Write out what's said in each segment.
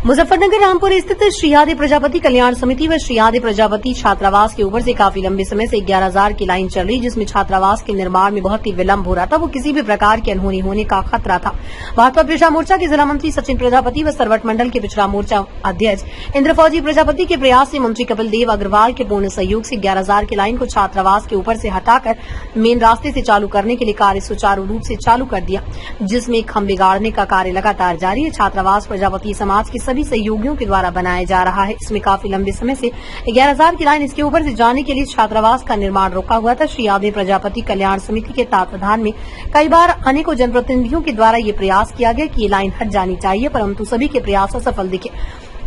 मुजफ्फरनगर रामपुर स्थित श्री आदि प्रजापति कल्याण समिति व श्री आदि प्रजापति छात्रावास के ऊपर से काफी लंबे समय से 11,000 की लाइन चल रही, जिसमें छात्रावास के निर्माण में बहुत ही विलंब हो रहा था। वो किसी भी प्रकार की अनहोनी होने का खतरा था। भाजपा पिछड़ा मोर्चा के जिला मंत्री सचिन प्रजापति व सरवट मंडल के पिछड़ा मोर्चा अध्यक्ष इंद्रफौजी प्रजापति के प्रयास से मंत्री कपिल देव अग्रवाल के पूर्ण सहयोग से 11,000 की लाइन को छात्रावास के ऊपर से हटाकर मेन रास्ते से चालू करने के लिए कार्य सुचारू रूप से चालू कर दिया, जिसमें खंभे गाड़ने का कार्य लगातार जारी है। छात्रावास प्रजापति समाज के सभी सहयोगियों के द्वारा बनाया जा रहा है। इसमें काफी लंबे समय से 11,000 की लाइन इसके ऊपर से जाने के लिए छात्रावास का निर्माण रोका हुआ था। श्री आदि प्रजापति कल्याण समिति के तत्वाधान में कई बार अनेकों जनप्रतिनिधियों के द्वारा ये प्रयास किया गया कि ये लाइन हट जानी चाहिए, परंतु सभी के प्रयास असफल दिखे।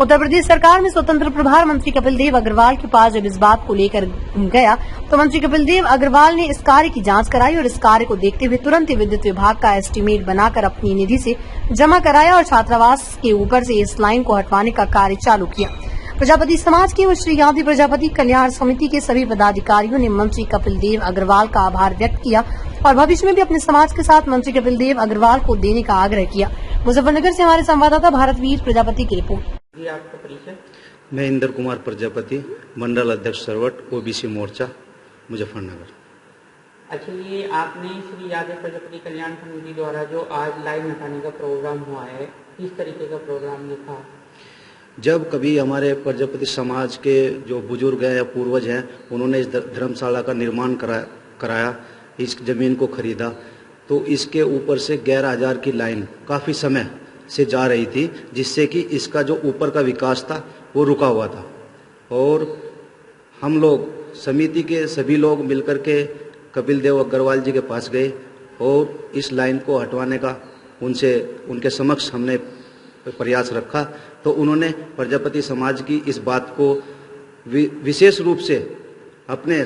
उत्तर प्रदेश सरकार में स्वतंत्र प्रभार मंत्री कपिल देव अग्रवाल के पास जब इस बात को लेकर गया तो मंत्री कपिल देव अग्रवाल ने इस कार्य की जांच कराई और इस कार्य को देखते हुए तुरंत ही विद्युत विभाग का एस्टीमेट बनाकर अपनी निधि से जमा कराया और छात्रावास के ऊपर से इस लाइन को हटवाने का कार्य चालू किया। प्रजापति समाज के व श्री आदि प्रजापति कल्याण समिति के सभी पदाधिकारियों ने मंत्री कपिल देव अग्रवाल का आभार व्यक्त किया और भविष्य में भी अपने समाज के साथ मंत्री कपिल देव अग्रवाल को देने का आग्रह किया। मुजफ्फरनगर से हमारे संवाददाता भारतवीर प्रजापति की रिपोर्ट। जी, आपका परिचय? मैं इंद्र कुमार प्रजापति, मंडल अध्यक्ष सरवट, ओबीसी मोर्चा, मुजफ्फरनगर। अच्छा, ये आपने श्री आदि प्रजापति कल्याण समिति द्वारा जो आज लाइन हटाने का प्रोग्राम हुआ है, किस तरीके का प्रोग्राम ये था? जब कभी हमारे प्रजापति समाज के जो बुजुर्ग हैं या पूर्वज हैं, उन्होंने इस धर्मशाला का निर्माण कराया, इस जमीन को खरीदा, तो इसके ऊपर से 11,000 की लाइन काफ़ी समय से जा रही थी, जिससे कि इसका जो ऊपर का विकास था वो रुका हुआ था। और हम लोग समिति के सभी लोग मिलकर के कपिल देव अग्रवाल जी के पास गए और इस लाइन को हटवाने का उनके समक्ष हमने प्रयास रखा, तो उन्होंने प्रजापति समाज की इस बात को विशेष रूप से अपने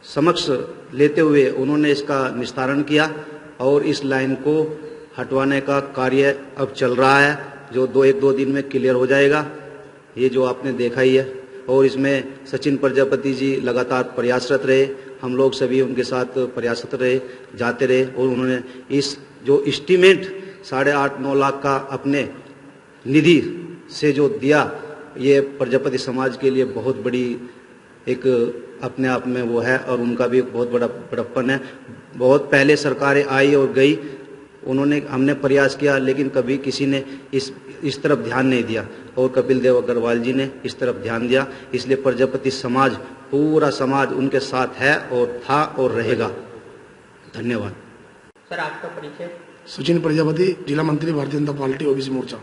समक्ष लेते हुए उन्होंने इसका निस्तारण किया और इस लाइन को हटवाने का कार्य अब चल रहा है, जो 1-2 दिन में क्लियर हो जाएगा। ये जो आपने देखा ही है, और इसमें सचिन प्रजापति जी लगातार प्रयासरत रहे, हम लोग सभी उनके साथ प्रयासरत रहे, जाते रहे, और उन्होंने इस जो एस्टीमेट 8.5-9 लाख का अपने निधि से जो दिया, ये प्रजापति समाज के लिए बहुत बड़ी एक अपने आप में वो है, और उनका भी बहुत बड़ा बड़प्पन है। बहुत पहले सरकारें आई और गई, हमने प्रयास किया, लेकिन कभी किसी ने इस तरफ ध्यान नहीं दिया, और कपिल देव अग्रवाल जी ने इस तरफ ध्यान दिया। इसलिए प्रजापति समाज, पूरा समाज उनके साथ है और था और रहेगा। धन्यवाद। सर, आपका परिचय? सचिन प्रजापति, जिला मंत्री, भारतीय जनता पार्टी, ओबीसी मोर्चा।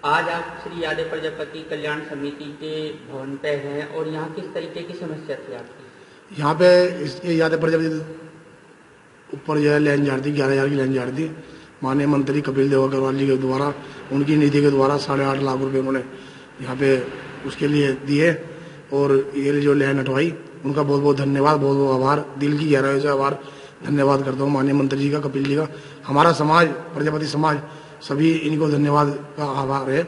आज आप श्री आदि प्रजापति कल्याण समिति के भवन पे हैं और यहाँ किस तरीके की समस्या थी आपकी? यहाँ पे आदि प्रजापति ऊपर जो है लाइन जा रही थी, 11,000 की लाइन जा रही थी। माननीय मंत्री कपिल देव अग्रवाल जी के द्वारा, उनकी निधि के द्वारा 8.5 लाख रुपए उन्होंने यहाँ पे उसके लिए दिए और ये जो लाइन हटवाई, उनका बहुत बहुत धन्यवाद, बहुत बहुत आभार, दिल की गहराई से आभार धन्यवाद करता हूँ माननीय मंत्री जी का, कपिल जी का। हमारा समाज, प्रजापति समाज, सभी इनको धन्यवाद का आभार है,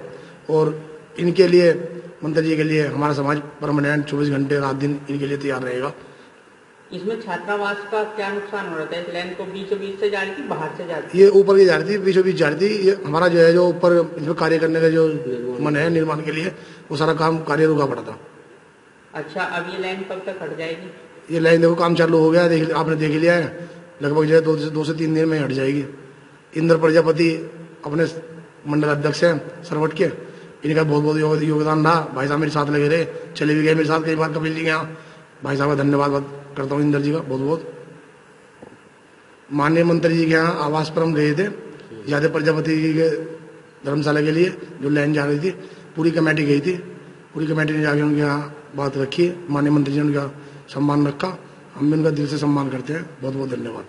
और इनके लिए, मंत्री जी के लिए हमारा समाज परमानेंट 24 घंटे रात दिन इनके लिए तैयार रहेगा। इसमें छात्रावास का क्या नुकसान हो रहा था? इस लाइन को बीचों बीच से जा रही थी, बाहर से जा रही थी? ये ऊपर की जा रही थी, बीचों बीच जा रही थी। ये हमारा जो है, जो ऊपर इसमें कार्य करने का जो मन है निर्माण के लिए, वो सारा काम कार्य रुका पड़ा था। अच्छा, अब ये लाइन कब तक हट जाएगी? ये लाइन देखो काम चालू हो गया, आपने देख लिया है, लगभग जो है 2 से 3 दिन में हट जाएगी। इंद्र प्रजापति अपने मंडल अध्यक्ष हैं सरवट के, इनका बहुत बहुत योगदान रहा। भाई साहब मेरे साथ लगे रहे, चले भी गए मेरे साथ कई बार कपिल जी के यहाँ। भाई साहब का धन्यवाद करता हूँ इंद्र जी का बहुत बहुत। माननीय मंत्री जी के यहाँ आवास पर हम गए थे, आदि प्रजापति जी के धर्मशाला के लिए जो लाइन जा रही थी, पूरी कमेटी गई थी। पूरी कमेटी ने जाके उनके यहाँ बात रखी, माननीय मंत्री जी ने उनका सम्मान रखा। हम भी उनका दिल से सम्मान करते हैं। बहुत बहुत धन्यवाद।